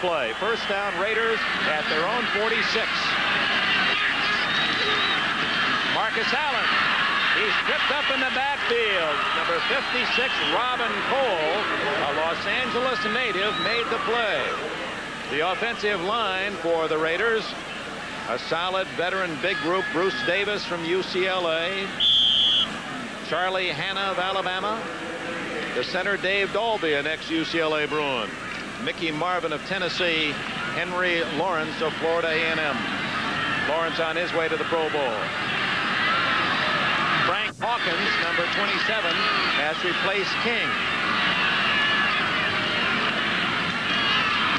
play. First down, Raiders at their own 46. Marcus Allen. He's tripped up in the backfield. Number 56, Robin Cole, a Los Angeles native, made the play. The offensive line for the Raiders, a solid veteran big group. Bruce Davis from UCLA. Charlie Hanna of Alabama. The center, Dave Dolby, an ex-UCLA Bruin. Mickey Marvin of Tennessee. Henry Lawrence of Florida A&M. Lawrence on his way to the Pro Bowl. Frank Hawkins, number 27, has replaced King.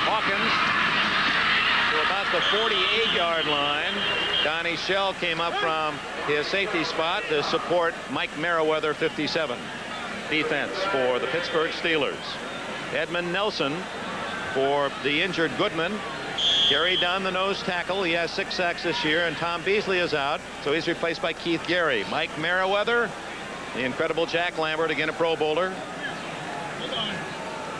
Hawkins to about the 48-yard line. Donnie Shell came up from his safety spot to support Mike Merriweather, 57. Defense for the Pittsburgh Steelers. Edmund Nelson for the injured Goodman. Gary Dunn, the nose tackle. He has 6 sacks this year, and Tom Beasley is out, so he's replaced by Keith Gary. Mike Merriweather, the incredible Jack Lambert, again a Pro Bowler.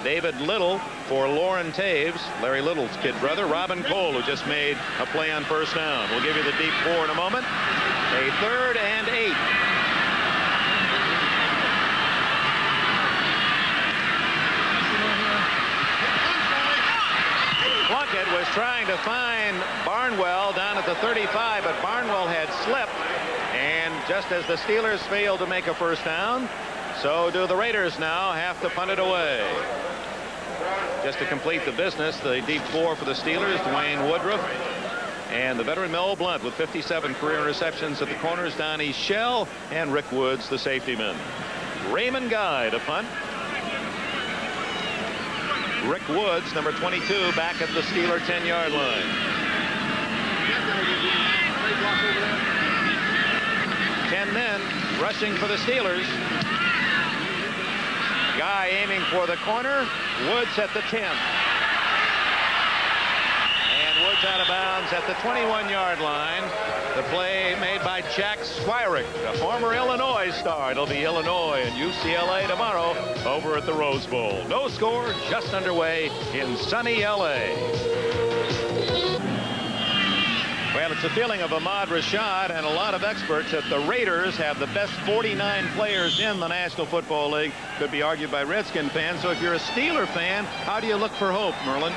David Little for Lauren Taves, Larry Little's kid brother. Robin Cole, who just made a play on first down. We'll give you the deep 4 in a moment. A 3rd and 8. Plunkett was trying to find Barnwell down at the 35, but Barnwell had slipped, and just as the Steelers failed to make a first down, so do the Raiders now have to punt it away. Just to complete the business, the deep 4 for the Steelers, Dwayne Woodruff, and the veteran Mel Blunt with 57 career receptions at the corners, Donnie Shell, and Rick Woods, the safety man. Raymond Guy to punt. Rick Woods, number 22, back at the Steeler 10-yard line. Ten men rushing for the Steelers. Guy aiming for the corner. Woods at the 10. And Woods out of bounds at the 21-yard line. The play made by Jack Swyrick, a former Illinois star. It'll be Illinois and UCLA tomorrow over at the Rose Bowl. No score, just underway in sunny L.A. Well, it's a feeling of Ahmad Rashad and a lot of experts that the Raiders have the best 49 players in the National Football League. Could be argued by Redskin fans. So if you're a Steeler fan, how do you look for hope, Merlin?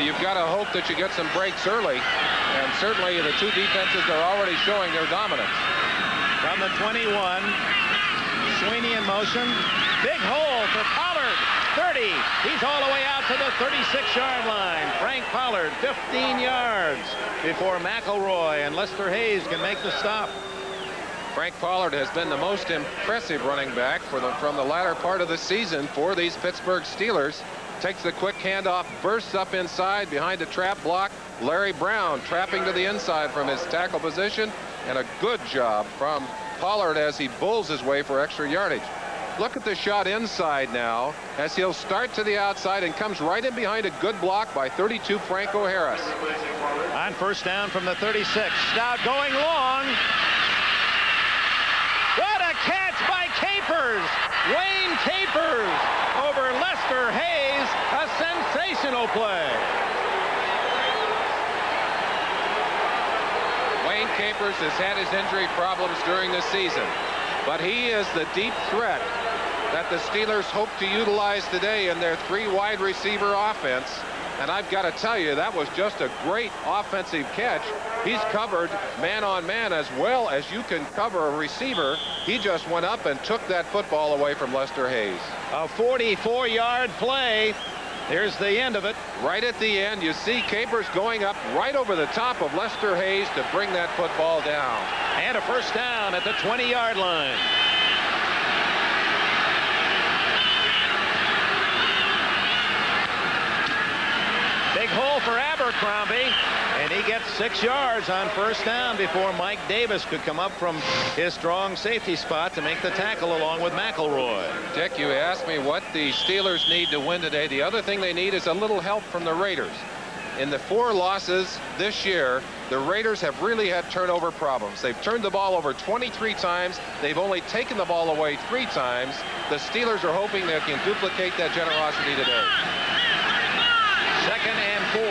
You've got to hope that you get some breaks early, and certainly the two defenses are already showing their dominance. From the 21, Sweeney in motion. Big hole for Pollard. 30. He's all the way out to the 36-yard line. Frank Pollard, 15 yards before McElroy and Lester Hayes can make the stop. Frank Pollard has been the most impressive running back from the latter part of the season for these Pittsburgh Steelers. Takes the quick handoff, bursts up inside behind a trap block. Larry Brown trapping to the inside from his tackle position, and a good job from Pollard as he bulls his way for extra yardage. Look at the shot inside now as he'll start to the outside and comes right in behind a good block by 32 Franco Harris. On first down from the 36. Stout going long. What a catch by Capers! Wayne Capers over Lester Hayes. A sensational play. Wayne Capers has had his injury problems during the season, but he is the deep threat that the Steelers hope to utilize today in their 3 wide receiver offense. And I've got to tell you, that was just a great offensive catch. He's covered man on man as well as you can cover a receiver. He just went up and took that football away from Lester Hayes. A 44-yard play. Here's the end of it. Right at the end, you see Capers going up right over the top of Lester Hayes to bring that football down. And a first down at the 20-yard line. Big hole for Abercrombie, and he gets 6 yards on first down before Mike Davis could come up from his strong safety spot to make the tackle along with McElroy. Dick, you asked me what the Steelers need to win today. The other thing they need is a little help from the Raiders. In the 4 losses this year, the Raiders have really had turnover problems. They've turned the ball over 23 times. They've only taken the ball away 3 times. The Steelers are hoping they can duplicate that generosity today. 2nd and 4.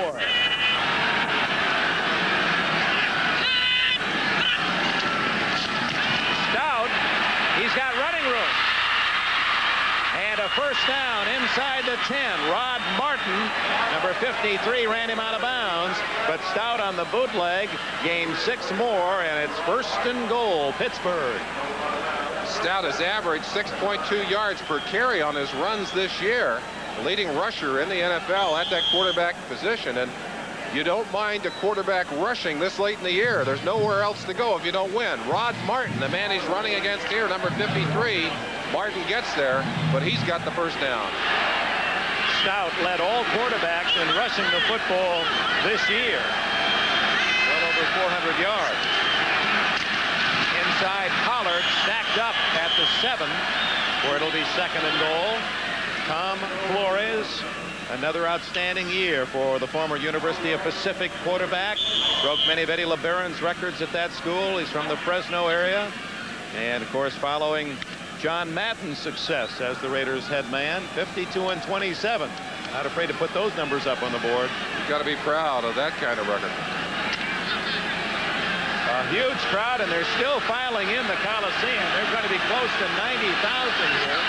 Stout, he's got running room. And a first down inside the 10. Rod Martin, number 53, ran him out of bounds. But Stout on the bootleg gained 6 more, and it's 1st and goal, Pittsburgh. Stout has averaged 6.2 yards per carry on his runs this year. Leading rusher in the NFL at that quarterback position. And you don't mind a quarterback rushing this late in the year. There's nowhere else to go if you don't win. Rod Martin, the man he's running against here, number 53. Martin gets there, but he's got the first down. Stout led all quarterbacks in rushing the football this year. Well over 400 yards. Inside, Pollard stacked up at the 7, where it'll be 2nd and goal. Tom Flores, another outstanding year for the former University of Pacific quarterback. Broke many of Eddie LeBaron's records at that school. He's from the Fresno area. And, of course, following John Madden's success as the Raiders head man, 52-27. Not afraid to put those numbers up on the board. You've got to be proud of that kind of record. A huge crowd, and they're still filing in the Coliseum. They're going to be close to 90,000 here.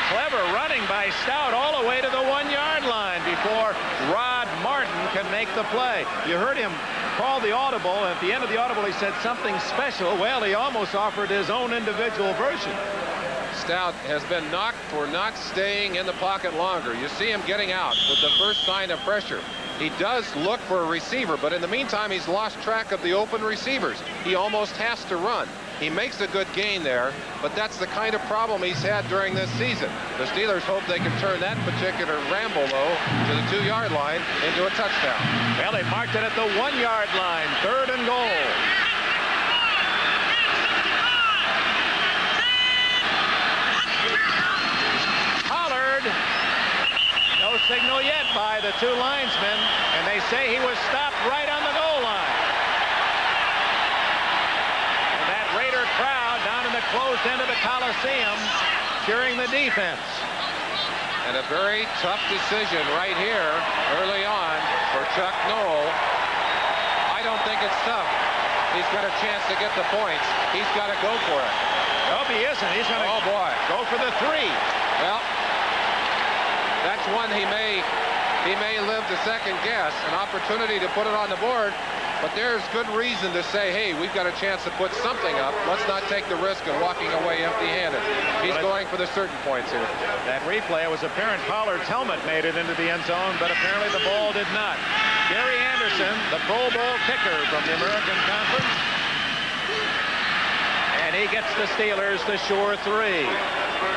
Clever running by Stout all the way to the 1-yard line before Rod Martin can make the play. You heard him call the audible, and at the end of the audible he said something special. Well, he almost offered his own individual version. Stout has been knocked for not staying in the pocket longer. You see him getting out with the first sign of pressure. He does look for a receiver, but in the meantime he's lost track of the open receivers. He almost has to run. He makes a good gain there, but that's the kind of problem he's had during this season. The Steelers hope they can turn that particular ramble, though, to the 2-yard line into a touchdown. Well, they marked it at the 1-yard line, 3rd and goal. Pollard, no signal yet by the 2 linesmen, and they say he was stopped right on the goal line. Raider crowd down in the closed end of the Coliseum cheering the defense. And a very tough decision right here early on for Chuck Noll. I don't think it's tough. He's got a chance to get the points. He's got to go for it. Nope, he isn't. He's going to go for the 3. Well, that's one he may live to second guess, an opportunity to put it on the board. But there's good reason to say, hey, we've got a chance to put something up. Let's not take the risk of walking away empty-handed. He's going for the certain points here. That replay, it was apparent Pollard's helmet made it into the end zone, but apparently the ball did not. Gary Anderson, the Pro Bowl kicker from the American Conference. And he gets the Steelers the sure 3.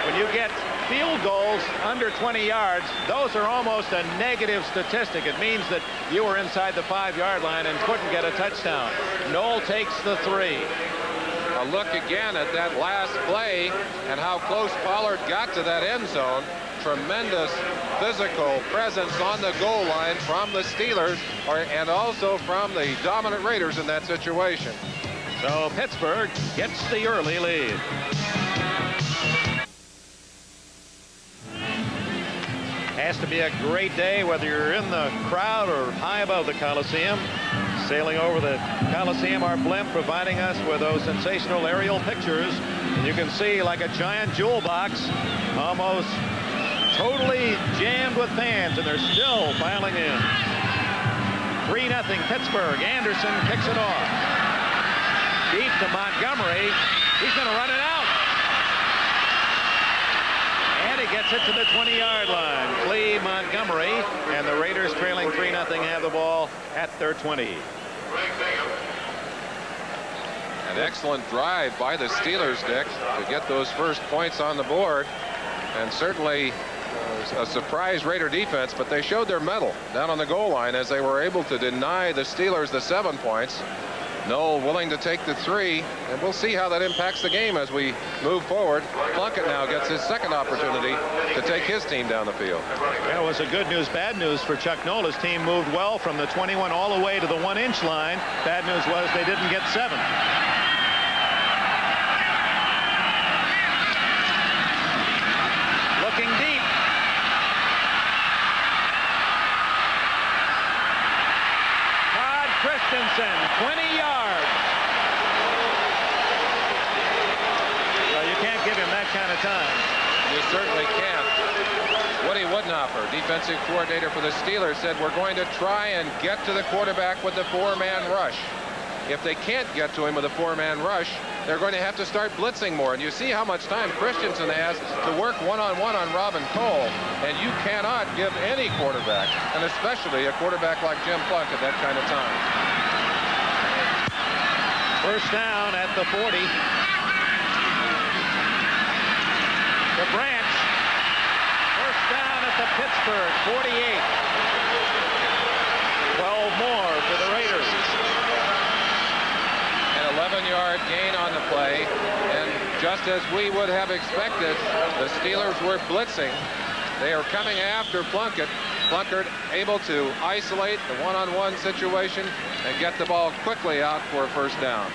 When you get field goals under 20 yards, those are almost a negative statistic. It means that you were inside the 5-yard line and couldn't get a touchdown. Noll takes the 3. A look again at that last play and how close Pollard got to that end zone. Tremendous physical presence on the goal line from the Steelers and also from the dominant Raiders in that situation. So Pittsburgh gets the early lead. Has to be a great day whether you're in the crowd or high above the Coliseum. Sailing over the Coliseum, our blimp providing us with those sensational aerial pictures. And you can see like a giant jewel box, almost totally jammed with fans, and they're still filing in. 3-0 Pittsburgh. Anderson kicks it off. Deep to Montgomery. He's going to run it out. And he gets it to the 20-yard line. Cleve Montgomery, and the Raiders trailing 3-0 have the ball at their 20. An excellent drive by the Steelers, Dick, to get those first points on the board. And certainly a surprise Raider defense, but they showed their mettle down on the goal line as they were able to deny the Steelers the 7 points. Noel willing to take the three, and we'll see how that impacts the game as we move forward. Plunkett now gets his second opportunity to take his team down the field. That was a good news, bad news for Chuck Noll. His team moved well from the 21 all the way to the 1-inch line. Bad news was they didn't get 7. Looking deep. Todd Christensen, 20 yards. Well, you can't give him that kind of time. You certainly can't. Woody Woodnopper, defensive coordinator for the Steelers, said we're going to try and get to the quarterback with the 4-man rush. If they can't get to him with a 4-man rush, they're going to have to start blitzing more. And you see how much time Christensen has to work one-on-one on Robin Cole. And you cannot give any quarterback, and especially a quarterback like Jim Plunkett, that kind of time. First down at the 40. The Branch. First down at the Pittsburgh 48. 12 more for the Raiders. An 11-yard gain on the play, and just as we would have expected, the Steelers were blitzing. They are coming after Plunkett. Plunkett able to isolate the one-on-one situation and get the ball quickly out for a first down.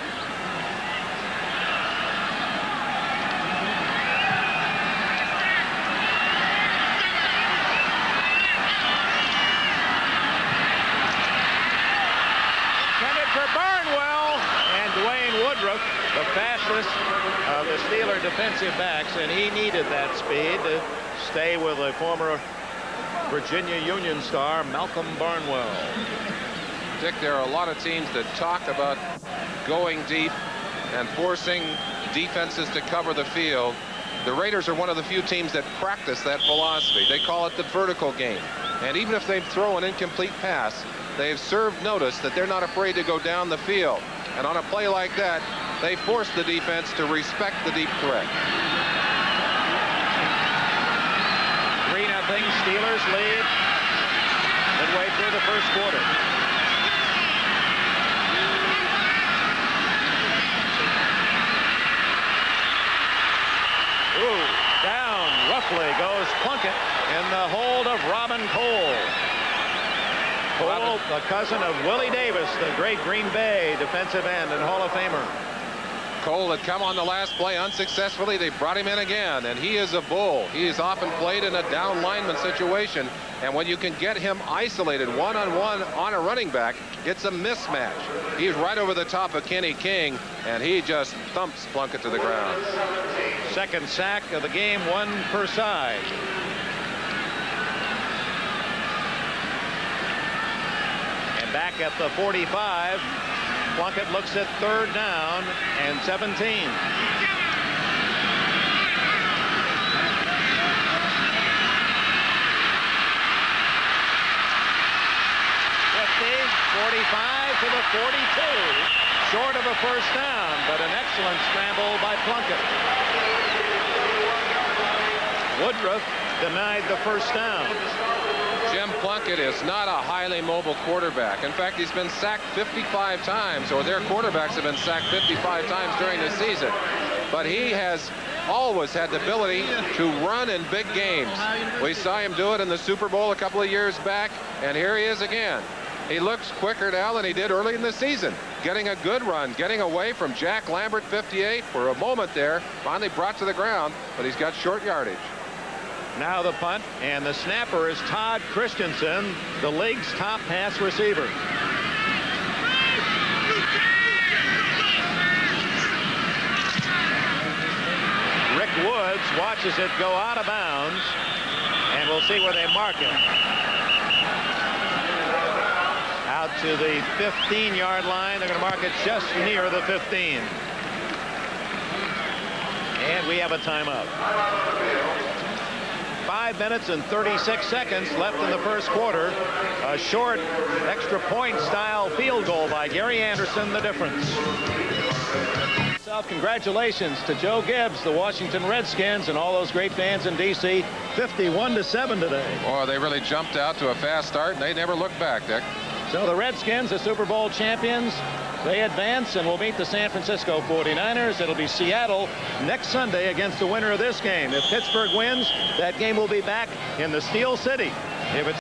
The fastest of the Steeler defensive backs, and he needed that speed to stay with a former Virginia Union star, Malcolm Barnwell. Dick, there are a lot of teams that talk about going deep and forcing defenses to cover the field. The Raiders are one of the few teams that practice that philosophy. They call it the vertical game. And even if they throw an incomplete pass, they've served notice that they're not afraid to go down the field. And on a play like that, they force the defense to respect the deep threat. 3-0 Steelers lead midway through the first quarter. Ooh, down roughly goes Plunkett in the hold of Robin Cole. Cole, the cousin of Willie Davis, the great Green Bay defensive end and Hall of Famer. Cole had come on the last play unsuccessfully. They brought him in again, and he is a bull. He is often played in a down lineman situation, and when you can get him isolated one-on-one on a running back, it's a mismatch. He's right over the top of Kenny King, and he just thumps Plunkett to the ground. Second sack of the game, 1 per side. Back at the 45, Plunkett looks at 3rd down and 17. 50, 45 to the 42, short of a first down, but an excellent scramble by Plunkett. Woodruff denied the first down. Jim Plunkett is not a highly mobile quarterback. In fact, he's been sacked 55 times, or their quarterbacks have been sacked 55 times during the season. But he has always had the ability to run in big games. We saw him do it in the Super Bowl a couple of years back, and here he is again. He looks quicker now than he did early in the season, getting a good run, getting away from Jack Lambert, 58, for a moment there, finally brought to the ground, but he's got short yardage. Now the punt, and the snapper is Todd Christensen, the league's top pass receiver. Rick Woods watches it go out of bounds, and we'll see where they mark it. Out to the 15-yard line. They're going to mark it just near the 15. And we have a timeout. 5 minutes and 36 seconds left in the first quarter. A short extra point style field goal by Gary Anderson, the difference. Congratulations to Joe Gibbs, the Washington Redskins, and all those great fans in D.C. 51-7 today. Boy, they really jumped out to a fast start, and they never looked back, Dick. So the Redskins, the Super Bowl champions, they advance and will meet the San Francisco 49ers. It'll be Seattle next Sunday against the winner of this game. If Pittsburgh wins, that game will be back in the Steel City. If it's